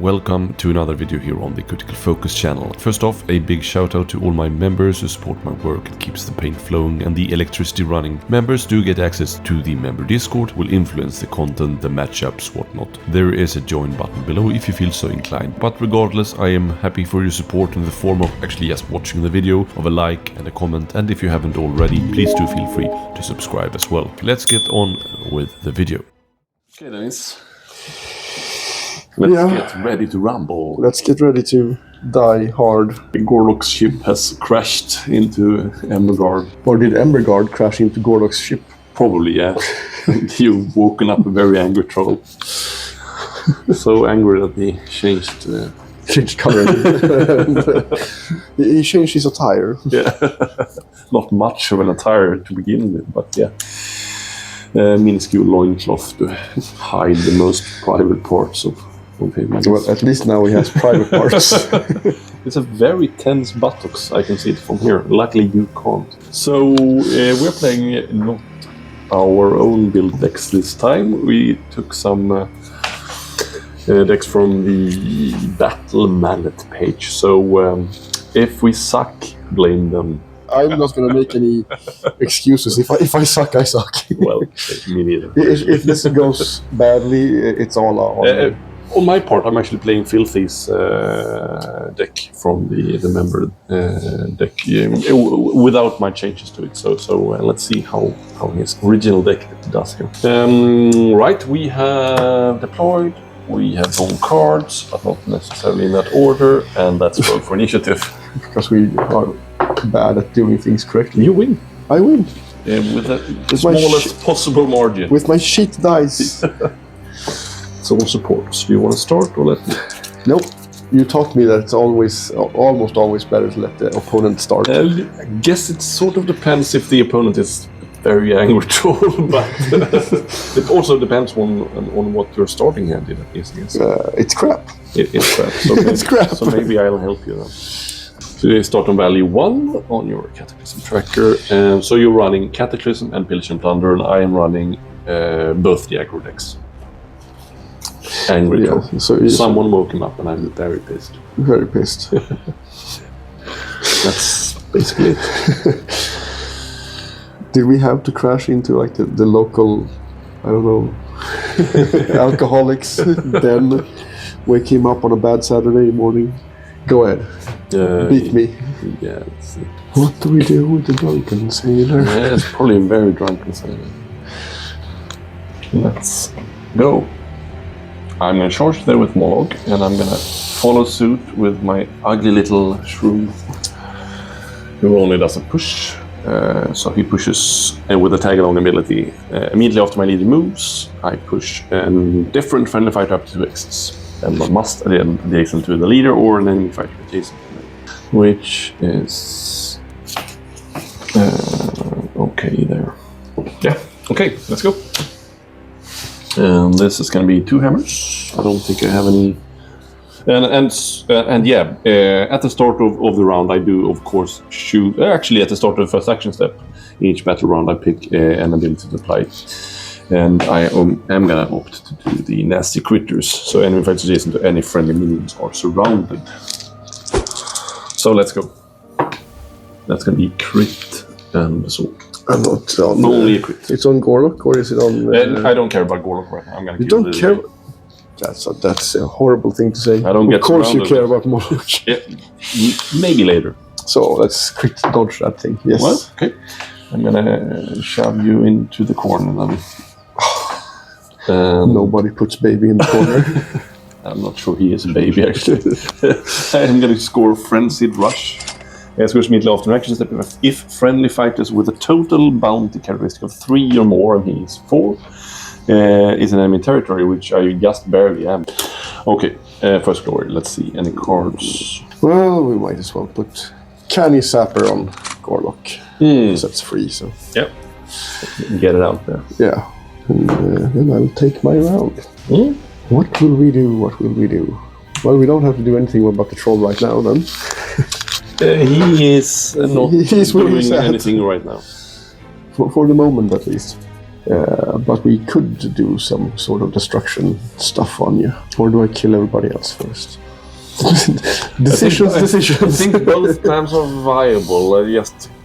welcome to another video here on the Critical Focus channel. First off, a big shout out to all my members who support my work and keeps the paint flowing and the electricity running. Members do get access to the member Discord, will influence the content, the matchups, whatnot. There is a join button below if you feel so inclined. But regardless, I am happy for your support in the form of actually just watching the video, of a like and a comment, and if you haven't already, please do feel free to subscribe as well. Let's get on with the video. Okay, Dennis. Let's get ready to rumble. Let's get ready to die hard. Gorlock's ship has crashed into Emberguard. Or did Emberguard crash into Gorlock's ship? Probably, yeah. You've woken up a very angry troll. So angry that he changed color. He changed his attire. Yeah. Not much of an attire to begin with, but yeah. Minuscule loincloth to hide the most private parts of him. Well, at least now he has private parts. It's a very tense buttocks, I can see it from here. Luckily you can't. So we're playing not our own build decks this time. We took some decks from the Battle Mallet page. So if we suck, blame them. I'm not going to make any excuses. If I suck, I suck. Well, me neither. If this goes badly, it's all on. On my part, I'm actually playing Filthy's deck from the member deck without my changes to it. So let's see how his original deck does here. Right, we have deployed. We have drawn cards, but not necessarily in that order, and that's roll for initiative. Because we are bad at doing things correctly. You win. I win. With the smallest possible margin. With my shit dice. It's all supports. Do you want to start or let me? Nope. You taught me that it's almost always better to let the opponent start. I guess it sort of depends if the opponent is very angry troll, but it also depends on what your starting hand is. It's crap. It's crap. So maybe, It's crap. So maybe I'll help you then. So you start on value 1 on your Cataclysm tracker. So you're running Cataclysm and Pillage and Plunder, and I am running both the aggro decks. Angry troll. So someone woke him up and I'm very pissed. Very pissed. That's basically it. Did we have to crash into like the local, I don't know, alcoholics, then wake him up on a bad Saturday morning? Go ahead. Beat me. Yeah. What do we do with the drunken sailor? Yeah, it's probably a very drunken sailor. Let's go. I'm going to charge there with Mollog, and I'm going to follow suit with my ugly little shrew, who only does a push. So he pushes, and with a tag-along ability, immediately after my leader moves, I push a different friendly fighter up to 2 axes. And I must adjacent to the leader or an enemy fighter adjacent to me, which is okay there. Yeah, okay, let's go. And this is going to be 2 hammers. I don't think I have any. And yeah, at the start of the round, I do of course shoot. Actually, at the start of the first action step, in each battle round, I pick an ability to apply. And I am gonna opt to do the nasty critters. So enemy fighters adjacent to any friendly minions are surrounded. So let's go. That's gonna be crit and so. I'm not on. Only a crit. It's on Gorlock, or is it on? I don't care about Gorlock right now. I'm gonna. You don't care. That's a horrible thing to say. I don't get. Of course, you care about Mollog. Yeah, maybe later. So let's crit dodge that thing. Yes. Well, okay. I'm gonna shove you into the corner then. Nobody puts baby in the corner. I'm not sure he is a baby actually. I'm going to score Frenzied Rush. Scores immediately after an action step if friendly fighters with a total bounty characteristic of 3 or more, and he is 4, is an enemy territory, which I just barely am. Okay, first glory. Let's see any cards. Well, we might as well put Canny Sapper on Gorlock. So that's free. So yeah, get it out there. Yeah. And then I'll take my round. What will we do? What will we do? Well, we don't have to do anything about the troll right now, then. He is not doing anything right now. For the moment, at least. But we could do some sort of destruction stuff on you. Or do I kill everybody else first? Decisions. I think both plans are viable.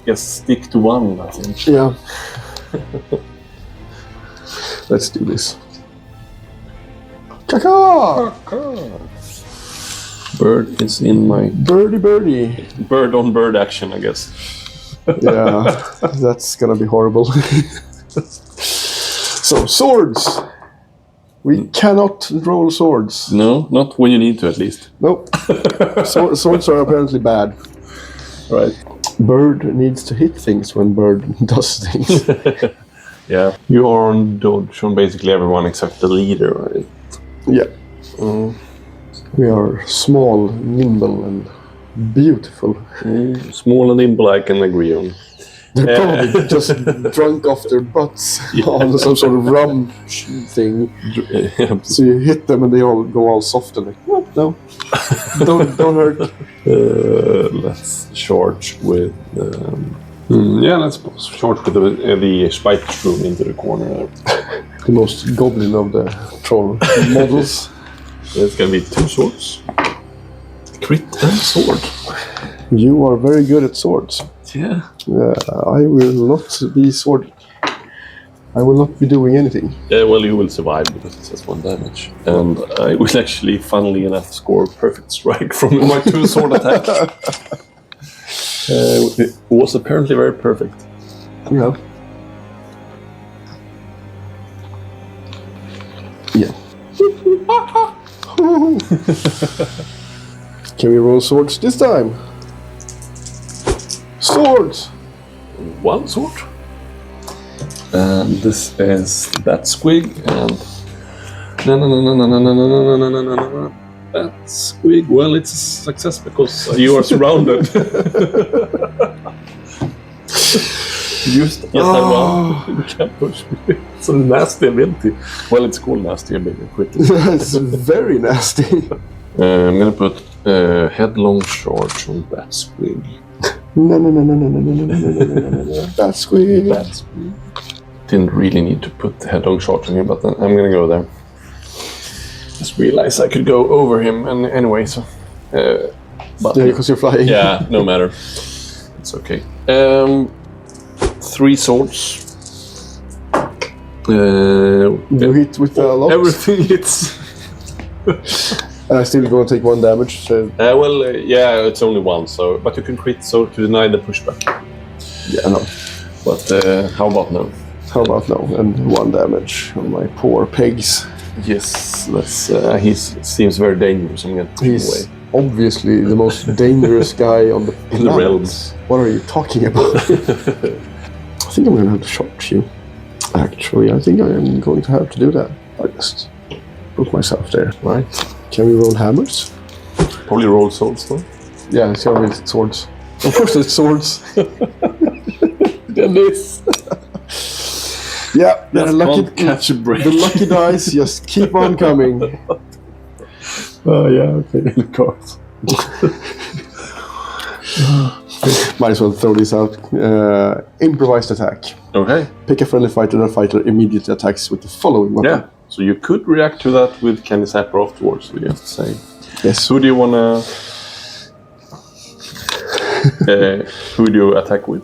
Just stick to one, I think. Yeah. Let's do this. Caca! Bird is in my Birdie. bird on bird action, I guess. Yeah, that's gonna be horrible. So, swords! We cannot roll swords. No, not when you need to, at least. Nope. Swords are apparently bad. Right. Bird needs to hit things when bird does things. Yeah. You are on dodge on basically everyone except the leader, right? Yeah. We are small, nimble, and beautiful. Small and nimble, I can agree on. They're probably just drunk off their butts on some sort of rum thing. So you hit them and they all go all soft and like, what? No. don't hurt. Let's charge with... let's charge with the spike shroom into the corner there. The most goblin of the troll models. It's gonna be 2 swords. Crit and sword. You are very good at swords. Yeah. I will not be sword. I will not be doing anything. Yeah, well, you will survive because it says 1 damage. And I will actually, funnily enough, score perfect strike from my 2 sword attack. It was apparently very perfect. Yeah. Yeah. Can we roll swords this time? Swords! 1 sword. And this is that squig and no. That squig, well, it's a success because you are surrounded. Just that one. You can't push me. It's a nasty ability. Well, it's called nasty ability. Quickly. It's very nasty. I'm gonna put headlong charge on that squig. No. That squig. That squig. Didn't really need to put the headlong charge on him, but then I'm gonna go there. Just realized I could go over him, and anyway, so. But Yeah, because you're flying. yeah, no matter. It's okay. 3 swords. You hit with a lot. Everything hits. And I still gonna take 1 damage. So Yeah, it's only 1, so but you can crit so to deny the pushback. yeah, no. But how about no? How about no? And 1 damage on my poor pegs. Yes, let's. He seems very dangerous. I'm gonna take him He's away. obviously the most dangerous guy on the In the planet. realms. What are you talking about? I think I'm gonna have to shot you. Actually, I think I am going to have to do that. I just put myself there. Right. Can we roll hammers? Probably roll swords though. Yeah, it's gonna be swords. Of course it's swords. Then this. Yeah, Just lucky, can't catch a break. the lucky dice just keep on coming. Oh yeah, okay. The cards. Might as well throw this out. Improvised attack. Okay. Pick a friendly fighter. That fighter immediately attacks with the following weapon. Yeah. So you could react to that with Candy Zapper afterwards. We have to say. Yes. Who do you wanna? Who do you attack with?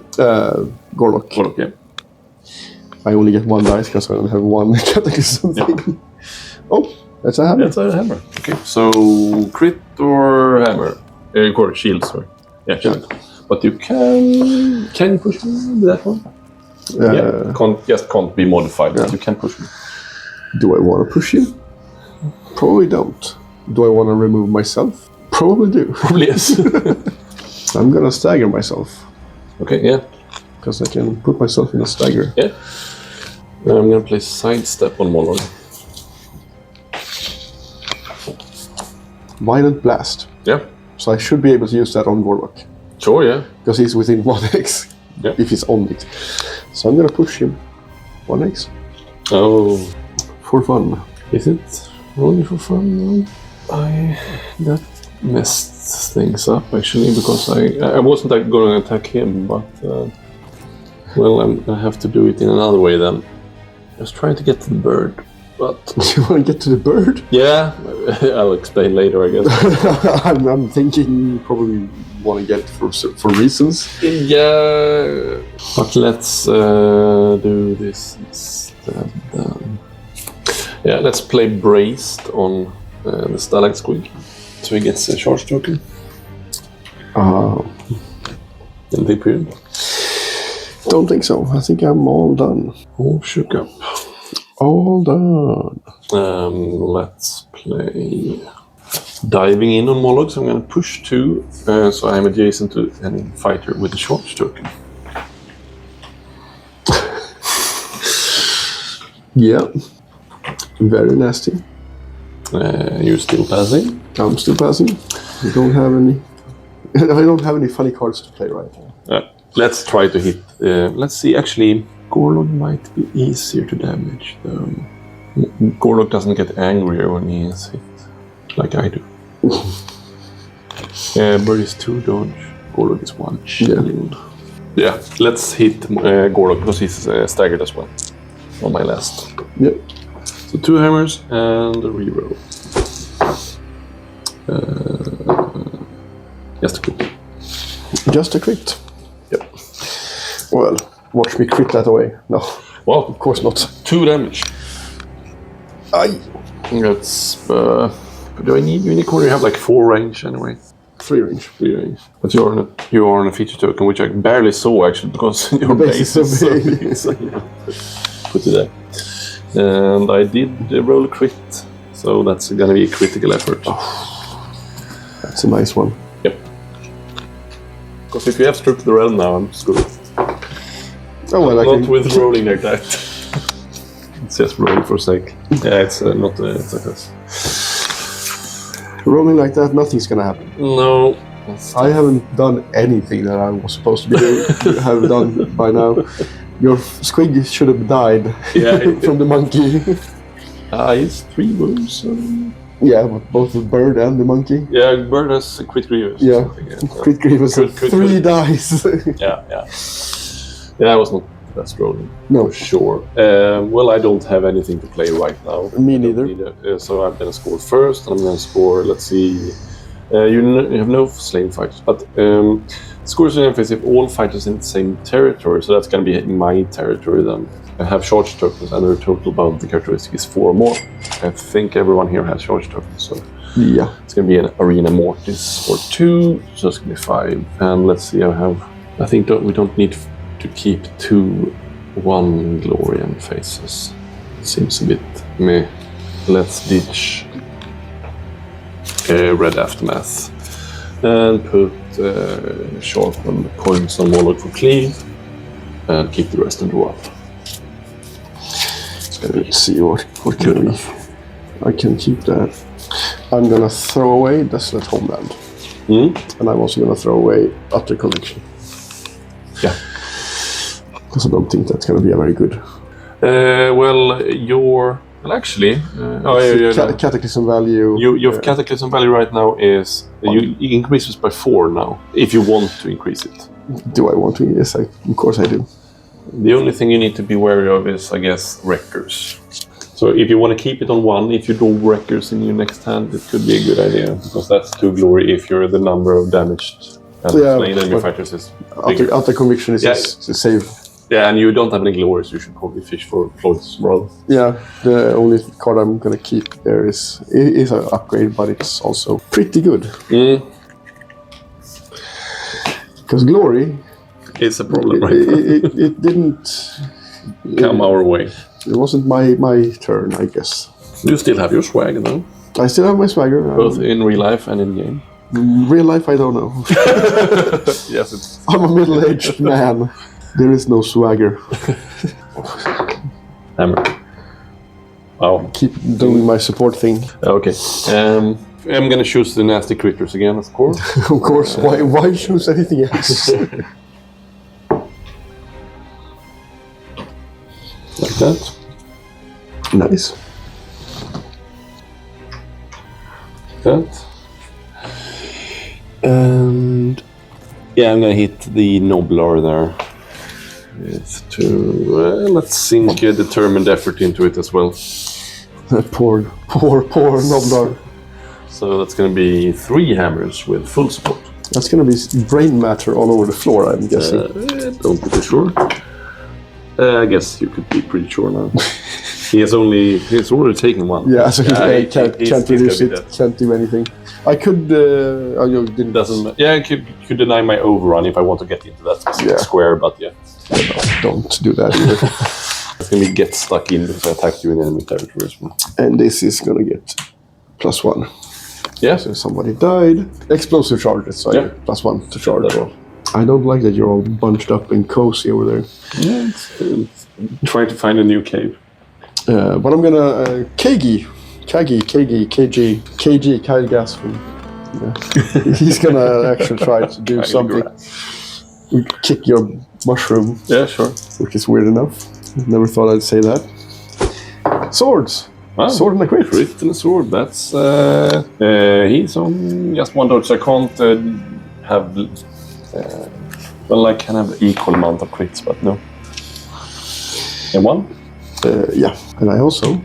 Gorlock. Warlock, yeah. I only get 1 dice because I only have 1 cataclysm thing. Yeah. Oh, that's a hammer. That's a hammer. Okay. So crit or hammer? Or shield, sorry. Yeah, shield. But you can you push me with that one? Yeah. Can't be modified. But you can push me. Do I want to push you? Probably don't. Do I want to remove myself? Probably do. Probably yes. I'm gonna stagger myself Okay. Yeah. because I can put myself in a stagger. Yeah. I'm gonna play sidestep on Mollog. Violent blast. Yeah. So I should be able to use that on Gorlock Sure. Yeah. because he's within 1x. Yeah. If he's on it. So I'm gonna push him 1x Oh. for fun. Is it only for fun? That messed things up actually because I wasn't going to attack him, but well, I have to do it in another way then. was trying to get to the bird, but... You want to get to the bird? Yeah, I'll explain later, I guess. I'm thinking you probably want to get it for reasons. Yeah, but let's do this instead. Yeah, let's play Braced on the Stalag Squig. So he gets a charge token. In the period. Don't think so. I think I'm all done. All shook up. All done. Let's play diving in on Mollog. So I'm going to push 2, so I'm adjacent to any fighter with a charge token. Yeah. Very nasty. You're still passing? I'm still passing. I don't have any. I don't have any funny cards to play right now. Let's try to hit. Let's see. Actually, Gorlog might be easier to damage, though. Gorlog doesn't get angrier when he is hit, like I do. Bird is 2 dodge. Gorlog is 1 shield. Yeah, let's hit Gorlog because he's staggered as well. On my last. Yep. So 2 hammers and a reroll. Just a crit. Just a crit. Yep. Well, watch me crit that away. No. Well, Of course not. 2 damage. Aye. That's. Do I need unicorn? You have like 4 range anyway. 3 range. 3 range. But you are on a feature token, which I barely saw actually because your base is so big. So put it there. And I did roll a crit, so that's gonna be a critical effort. That's a nice one. Yep. Because if you have struck the realm now, I'm screwed. Oh well, I Not can... with rolling like that. It's just rolling for sake. Yeah, it's not a success. Rolling like that, nothing's gonna happen. No. I haven't done anything that I was supposed to be have done by now. Your squig should have died from the monkey. It's 3 wounds. Yeah, but both the bird and the monkey. Yeah, bird has crit grievous. Yeah, crit grievous. Crit 3 dice. Yeah. Yeah, I was not the best rolling. No. For sure. Well, I don't have anything to play right now. Me neither. So I'm gonna score first, and I'm gonna score. Let's see. You have no slain fighters, but scores an emphasis if all fighters in the same territory. So that's gonna be my territory then. I have charge tokens, and their total bounty characteristic is 4 or more. I think everyone here has charge tokens, so Yeah. it's gonna be an Arena Mortis for 2, so it's gonna be 5. And let's see, I think we don't need to keep 2 1 Glorian faces. Seems a bit meh. Let's ditch Red Aftermath and put sharpen coins on Mollog for cleave and keep the rest in draw up. Let's see what can we. I can keep that. I'm gonna throw away Desolate Homeland. And I'm also gonna throw away Utter Conviction. Yeah. Because I don't think that's gonna be a very good. Cataclysm value. Your Cataclysm value right now is you increase this by 4 now if you want to increase it. Do I want to? Yes, of course I do. The only thing you need to be wary of is, I guess, Wreckers. So if you want to keep it on 1, if you draw Wreckers in your next hand, it could be a good idea because that's 2 glory if you're the number of damaged and slain enemy fighters is bigger. Utter Conviction is a save. Yeah, and you don't have any glories, you should probably fish for Floyd's rather. Yeah, the only card I'm gonna keep there is an upgrade, but it's also pretty good. Because Glory... It's a problem, right? It didn't... Come our way. It wasn't my turn, I guess. You still have your swag, though? I still have my swagger. Both in real life and in game? Real life, I don't know. Yes, I'm a middle-aged man. There is no swagger. Hammer. Wow. Keep doing my support thing. Okay. I'm gonna choose the nasty critters again, of course. Of course. Why choose anything else? Like that. Nice. That. And yeah, I'm gonna hit the Noblar there. It's 2. Let's sink a determined effort into it as well. Poor Noblar. So that's going to be 3 hammers with full support. That's going to be brain matter all over the floor, I'm guessing. Don't be too sure. I guess you could be pretty sure now. He's already taken 1. Yeah, so he can't reduce gonna be it, can't do anything. I could, you didn't... I could deny my overrun if I want to get into that specific square, but yeah. Don't do that either. It's going to be get stuck in because I attacked you in enemy territory as well. And this is going to get +1. Yeah. So somebody died. Explosive charges, so I get +1 to charge. I don't like that you're all bunched up and cozy over there. Yeah, it's trying to find a new cave. But I'm gonna KG, Kyle Gasfin. Yeah. He's gonna actually try to do something. Kick your mushroom. Yeah, sure. Which is weird enough. Never thought I'd say that. Swords. Wow. Sword and a crit. Crit and a sword. That's he's on just 1 dodge. I can't have. I can have equal amount of crits, but no. And 1. Yeah, and I also,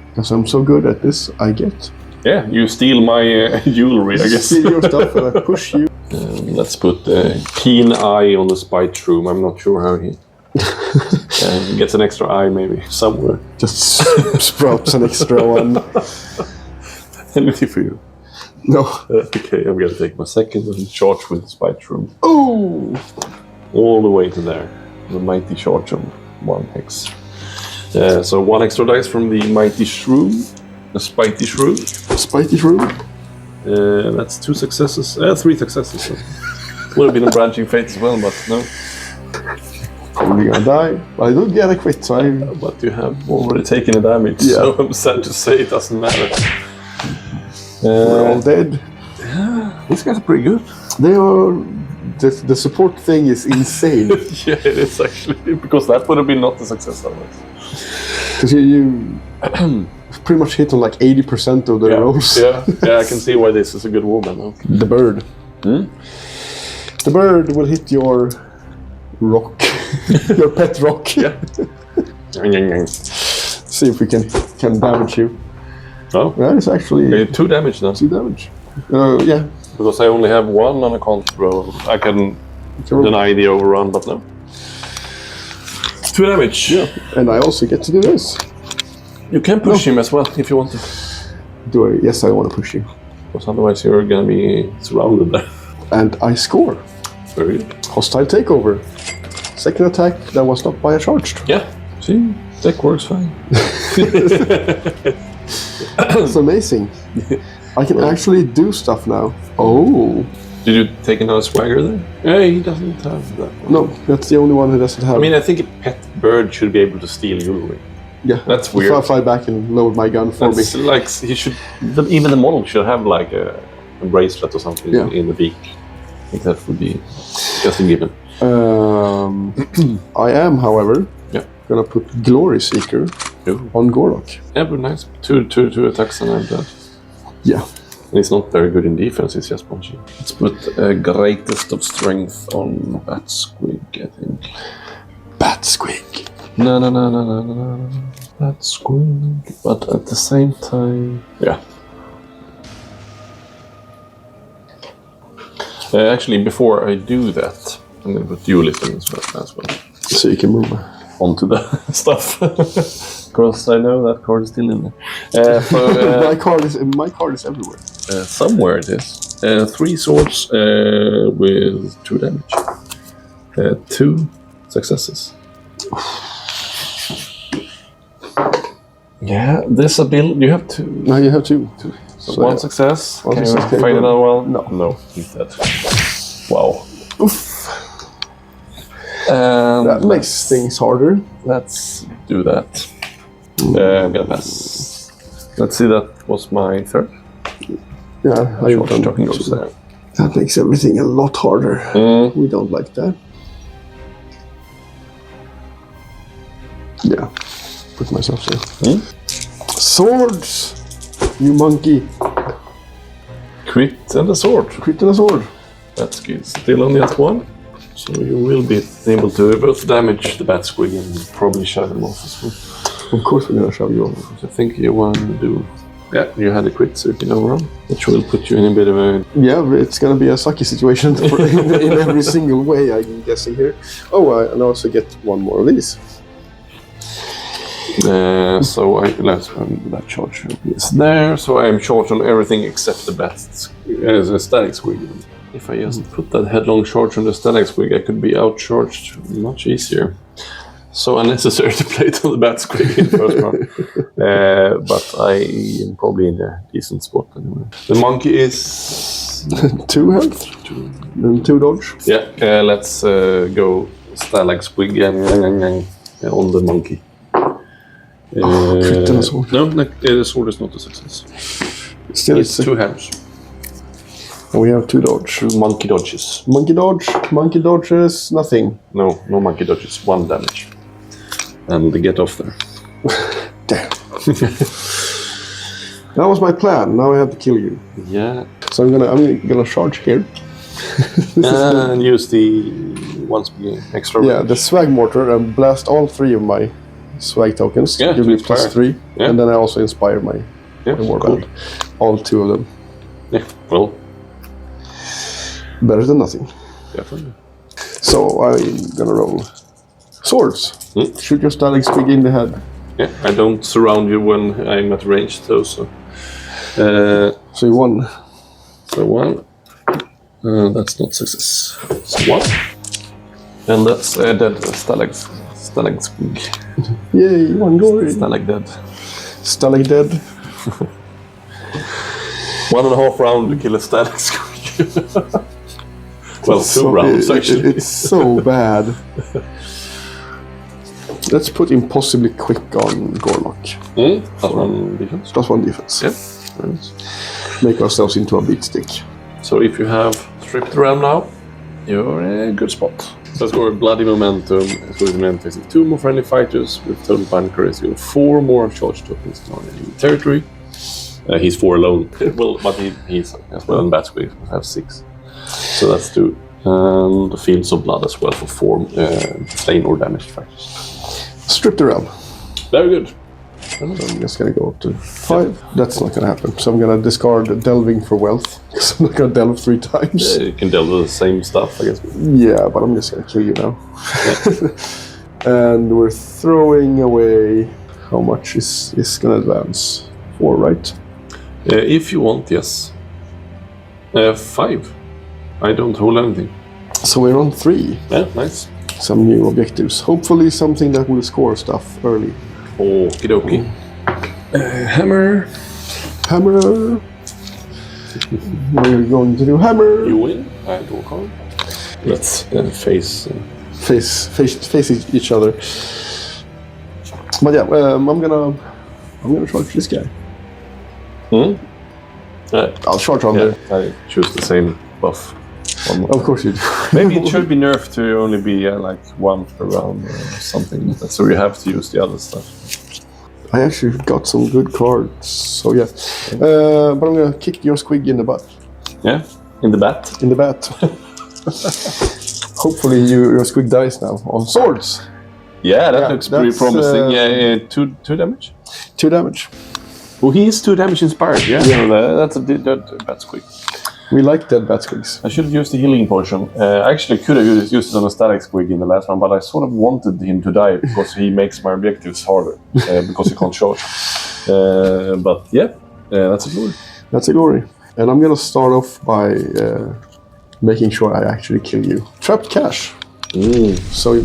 because I'm so good at this, I get. Yeah, you steal my jewelry, I guess. Steal your stuff and I push you. Let's put keen eye on the spite shroom. I'm not sure how he gets an extra eye, maybe somewhere. Just sprouts an extra one. Anything for you? No. Okay, I'm gonna take my second and charge with the spite shroom. Oh! All the way to there. The mighty charge on 1 hex. So 1 extra dice from the mighty shroom. The spitey shroom. Spitey shroom? That's 2 successes. 3 successes. So. Would have been a branching fate as well, but no. Probably gonna die. I don't get a crit, so I... But you have already taken a damage, so I'm sad to say it doesn't matter. We're all dead. Yeah, these guys are pretty good. They are... The support thing is insane. Yeah, it is actually, because that would have been not a success otherwise. Because you pretty much hit on like 80% of the rolls. Yeah, I can see why this is a good woman. Okay. The bird. The bird will hit your rock. Your pet rock. Yeah. See if we can damage you. Oh. Yeah, it's actually... 2 damage now. 2 damage. Yeah. Because I only have 1 and I can't roll. I can deny the overrun, but no. 2 damage. Yeah. And I also get to do this. You can push him as well if you want to. Do I? Yes, I want to push you. Because otherwise you're gonna be surrounded there. And I score. Very good. Hostile takeover. Second attack that was not by a charged. Yeah. See, deck works fine. It's amazing. I can actually do stuff now. Oh. Did you take another swagger there? Yeah, he doesn't have that one. No, that's the only one who doesn't have. I mean, I think a pet bird should be able to steal jewelry. Yeah, that's weird. If I fly back and load my gun for that's me. Like he should. Even the Mollog should have like a bracelet or something in the beak. I think that would be just a given. I am, however, gonna put Glory Seeker on Gorlock. Yeah, but nice. Two attacks and I'm dead. Yeah. And he's not very good in defense, he's just punchy. Let's put Greatest of Strength on Bat Squig, I think. Bat Squig. No. Bat Squig. But at the same time... Yeah. Actually, before I do that, I'm going to put Dualism as well. So you can move onto the stuff. Because I know that card is still in there. My card is everywhere. Somewhere it is. 3 swords with 2 damage. 2 successes. Yeah, this ability. You have 2. No, you have 2. So 1 success. Can you find another one? No. He's dead. Wow. Oof. That makes things harder. Let's do that. I'm gonna pass. Let's see, that was my 3rd. Yeah, Shocking goes there. That makes everything a lot harder. We don't like that. Yeah, put myself there. Swords! You monkey. Crit and a sword. Crit and a sword. That's good. Still only at 1. So you will be able to both damage the bat squig and probably shove them off as well. Of course we're gonna shove you off. I think you want to do... Yeah, you had a crit, so you can overrun, which will put you in a bit of a... Yeah, it's gonna be a sucky situation in every single way, I'm guessing here. Oh, and I also get one more of these. So that charge is there, so I am charged on everything except the bat as a static squig. If I just put that headlong charge on the static squig, I could be outcharged much easier. So unnecessary to play it on the bat squig in the first round. But I am probably in a decent spot anyway. The monkey is... 2 health? And 2 dodge? Yeah, let's go stalag squig on the monkey. Crit and a sword. No, the sword is not a success. Still, it's 2 hammers. And we have 2 dodge. 2 monkey dodges. Monkey dodges, nothing. No monkey dodges, 1 damage. And get off there. Damn. That was my plan. Now I have to kill you. Yeah. So I'm gonna charge here. And use the extra. Yeah, the swag mortar and blast all 3 of my swag tokens. Yeah, give me +3. Yeah. And then I also inspire my warband. All 2 of them. Yeah, well. Better than nothing. Definitely. So I'm gonna roll swords. Shoot your static squig in the head. Yeah, I don't surround you when I'm at range though, so... So you won. So 1. That's not success. So 1. And that's dead stalag squig. Yay, 1 glory. Stalag dead. Stalag dead. 1.5 round to kill a stalag squig. Well, 2 rounds actually. It's so bad. Let's put impossibly quick on Gorlock. +1 defense. +1 defense. Yeah. Nice. Make ourselves into a beatstick. So if you have stripped the ram now, you're in a good spot. So let's go with bloody momentum. Facing 2 more friendly fighters with total bind courage. 4 more charge tokens now in territory. He's 4 alone. Well, but he's as well in bat squig. We have 6. So that's 2. And the fields of blood as well for 4 slain or damaged fighters. Strip the ram. Very good. I'm just gonna go up to 5. That's not gonna happen. So I'm gonna discard delving for wealth. Because I'm not gonna delve 3 times. You can delve the same stuff, I guess. Yeah, but I'm just gonna kill you now. And we're throwing away... How much is gonna advance? 4, right? If you want, yes. 5. I don't hold anything. So we're on 3. Yeah, nice. Some new objectives. Hopefully something that will score stuff early. Okie dokie. Hammer. Hammer. We're going to do hammer. You win. I draw a card. Let's face each other. But yeah, I'm gonna charge this guy. I'll charge on there. I choose the same buff. Of course you do. Maybe it should be nerfed to only be like 1 per round or something like that. So you have to use the other stuff. I actually got some good cards, so yeah. But I'm gonna kick your squig in the butt. Yeah, in the bat. In the bat. Hopefully your squig dies now on swords. Yeah, that looks pretty promising. 2 damage. 2 damage. Oh, he is 2 damage inspired. Yeah, that's a bat squig. We like dead bat squigs. I should have used the healing potion. I actually could have used it on a static squig in the last round, but I sort of wanted him to die because he makes my objectives harder because he can't charge. But yeah, that's a glory. That's a glory. And I'm gonna start off by making sure I actually kill you. Trapped cash. So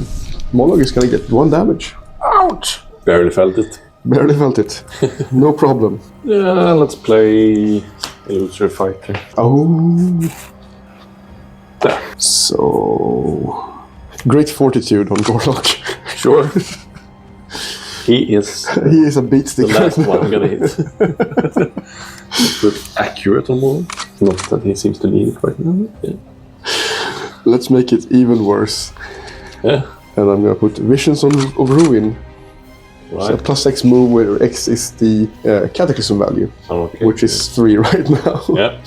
Mollog is gonna get 1 damage. Ouch! Barely felt it. Barely felt it. No problem. Yeah, let's play Illusory Fighter. Oh. There. So... Great fortitude on Gorlock. Sure. He is... he is a beatstick. The last one I'm gonna hit. But accurate on more. Not that he seems to need it right now. Yeah. Let's make it even worse. Yeah. And I'm gonna put Visions of Ruin. Right. So +X move where X is the cataclysm value, which is 3 right now. Yeah.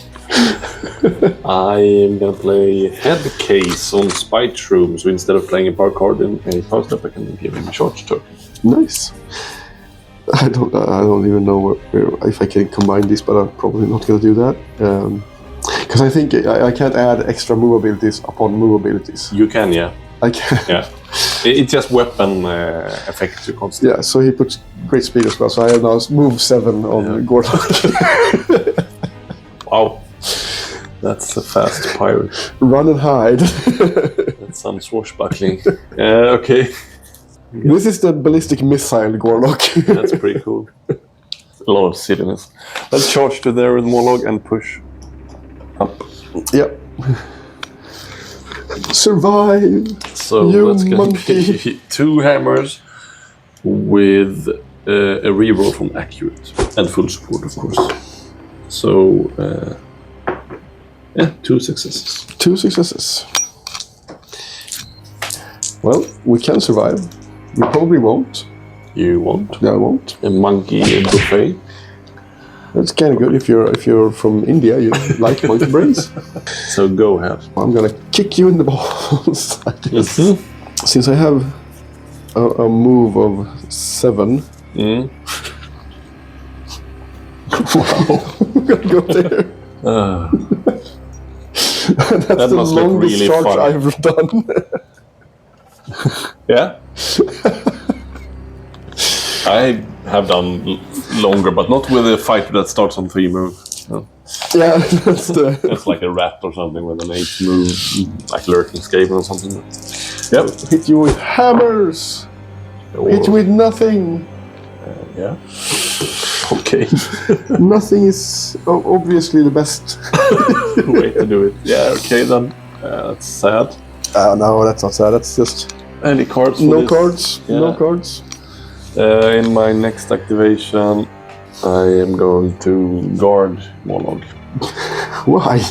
I am gonna play head case on spite shroom. So instead of playing a power card in a power step, I can give him a charge token. Nice. I don't even know if I can combine these, but I'm probably not gonna do that. Because I think I can't add extra move abilities upon move abilities. You can, yeah. I can. Yeah. It's just weapon effect to constant. Yeah, so he puts great speed as well. So I have now move 7 on Gorlock. Wow. That's a fast pirate. Run and hide. That's some swashbuckling. Okay. This is the ballistic missile Gorlock. That's pretty cool. A lot of silliness. Let's charge to there with Mollog and push up. Yep. Survive! So you that's going monkey. to be 2 hammers with a reroll from accurate and full support, of course. So, 2 successes. 2 successes. Well, we can survive. We probably won't. You won't? No, I won't. A monkey buffet. That's kind of good if you're from India. You like monkey brains. So go ahead. I'm gonna kick you in the balls. I guess. Mm-hmm. Since I have a move of 7. Mm. Wow. I'm gonna go there. That's That the must look longest really charge fun. I've done. Yeah? I have done longer, but not with a fighter that starts on 3 moves. No. Yeah, that's the... That's like a rat or something with an 8 move, like lurking Skaven or something. Yep. Hit you with hammers! Hit you with nothing! Yeah. Okay. Nothing is obviously the best. Way to do it. Yeah, okay then. That's sad. No, that's not sad. That's just... Any cards for No this? cards. Yeah. No cards. In my next activation, I am going to guard Mollog. Why?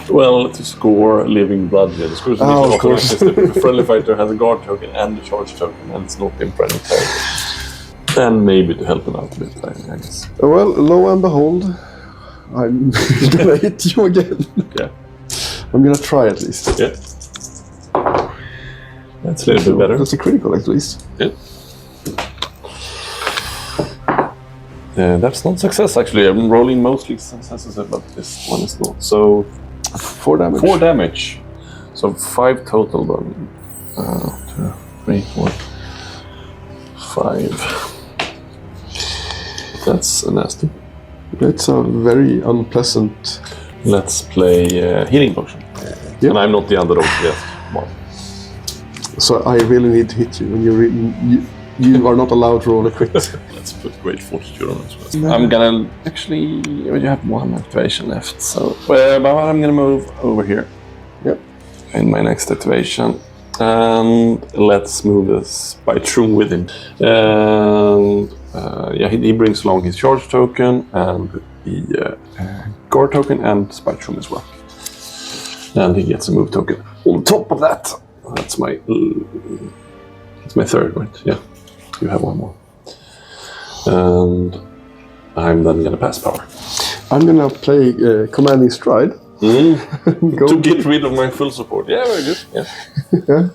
Well, to score Living Bloodshed. The scores of course. if a friendly fighter has a guard token and a charge token, and it's not in friendly play. And maybe to help him out a bit, I guess. Well, lo and behold, I'm gonna hit you again. Yeah. I'm gonna try at least. Yeah. That's a little bit better. That's a critical at least. Yeah. That's not success, actually. I'm rolling mostly successes, but this one is not. So, 4 damage. 4 damage. So 5 total then. 2, 3, 4, 5. That's nasty. It's a very unpleasant... Let's play Healing Potion. Yep. And I'm not the underdog yet. Well, So I really need to hit you, and you are not allowed to roll a crit. let's put Great Fortitude on as well. I'm gonna... Actually, you have 1 activation left, so... but I'm gonna move over here. Yep. In my next activation. And let's move this by Shroom with him. And he brings along his charge token and the guard token and spite shroom as well. And he gets a move token on top of that. That's my 3rd, right? Yeah, you have 1 more. And I'm then gonna pass power. I'm gonna play Commanding Stride. To get rid of my full support. Yeah, very good. Yeah.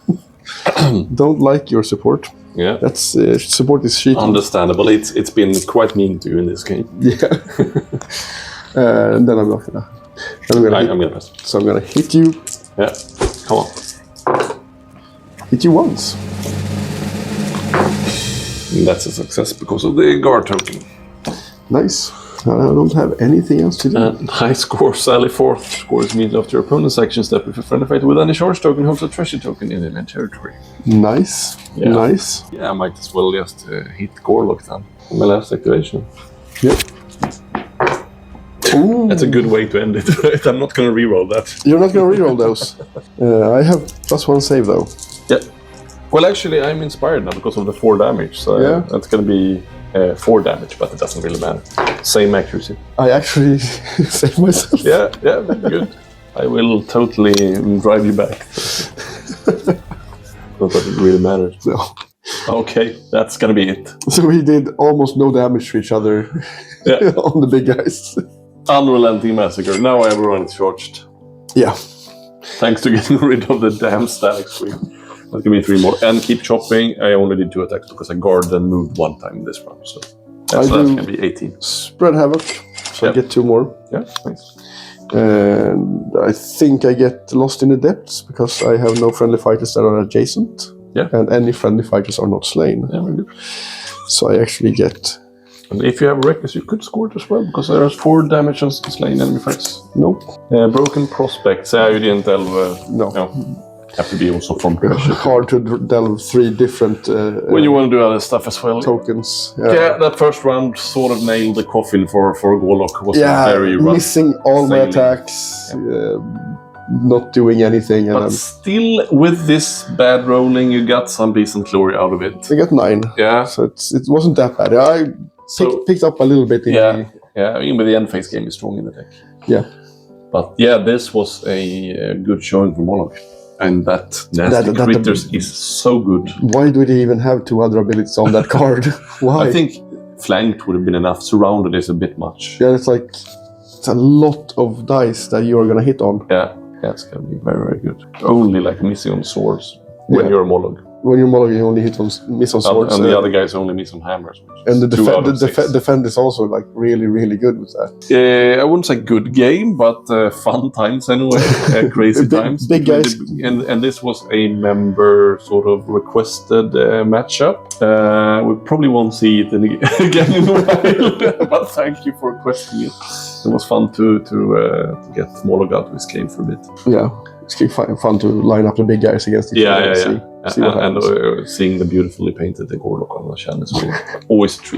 Don't like your support. Yeah. That's support is cheating. Understandable. It's been quite mean to you in this game. Yeah. And then I'm not gonna. I'm gonna pass. So I'm gonna hit you. Yeah. Come on. Hit you once. And that's a success because of the guard token. Nice. I don't have anything else to do. And I score Sally 4th. Scores immediately after your opponent's action step. If a friendly fighter with any charge token holds a treasure token in enemy territory. Nice. Yeah. Nice. Yeah, I might as well just hit Gorlock then. On my last activation. Yep. Ooh. That's a good way to end it. Right? I'm not going to reroll that. You're not gonna reroll those. I have +1 save though. Yeah. Well, actually, I'm inspired now because of the 4 damage. So Yeah. that's going to be 4 damage, but it doesn't really matter. Same accuracy. I actually saved myself. Yeah, good. I will totally drive you back. Not that it really matters. No. Okay, that's gonna be it. So we did almost no damage to each other Yeah. on the big guys. Unrelenting massacre. Now everyone is charged. Yeah. Thanks to getting rid of the damn static screen. That give me 3 more. And keep chopping. I only did 2 attacks because I guarded and moved 1 time this round. So that's going to be 18. Spread havoc. So I get 2 more. Yeah, thanks. And I think I get lost in the depths because I have no friendly fighters that are adjacent. Yeah. And any friendly fighters are not slain. Yeah, very good. So I actually get... And if you have a reckless, you could score it as well, because there's 4 damage on slain enemy fights. Nope. Broken prospects. You didn't delve. No. Have to be also from pressure. Hard to delve 3 different when you want to do other stuff as well. tokens. Yeah, that first round sort of nailed the coffin for Gorlock. Was very rough. Missing all my Sailing. attacks, not doing anything. And But still, with this bad rolling, you got some decent glory out of it. I got 9. Yeah. So it wasn't that bad. I picked up a little bit in even the end phase game is strong in the deck. Yeah. But yeah, this was a good showing for Mollog. And that nasty critters is so good. Why do they even have 2 other abilities on that card? Why? I think flanked would have been enough. Surrounded is a bit much. Yeah, it's a lot of dice that you are going to hit on. Yeah, it's going to be very, very good. Only like missing on swords when you're a Mollog. When you're Mollog, you only miss on swords. And the other guys only miss on hammers. And the defend is also like really, really good with that. I wouldn't say good game, but fun times anyway. Crazy times. Big guys. And this was a member sort of requested matchup. We probably won't see it again in a while, but thank you for requesting it. It was fun to get Mollog out of his game for a bit. Yeah, it's fun to line up the big guys against each other and see what happens. And seeing the beautifully painted Gorlock on the channel is always a treat.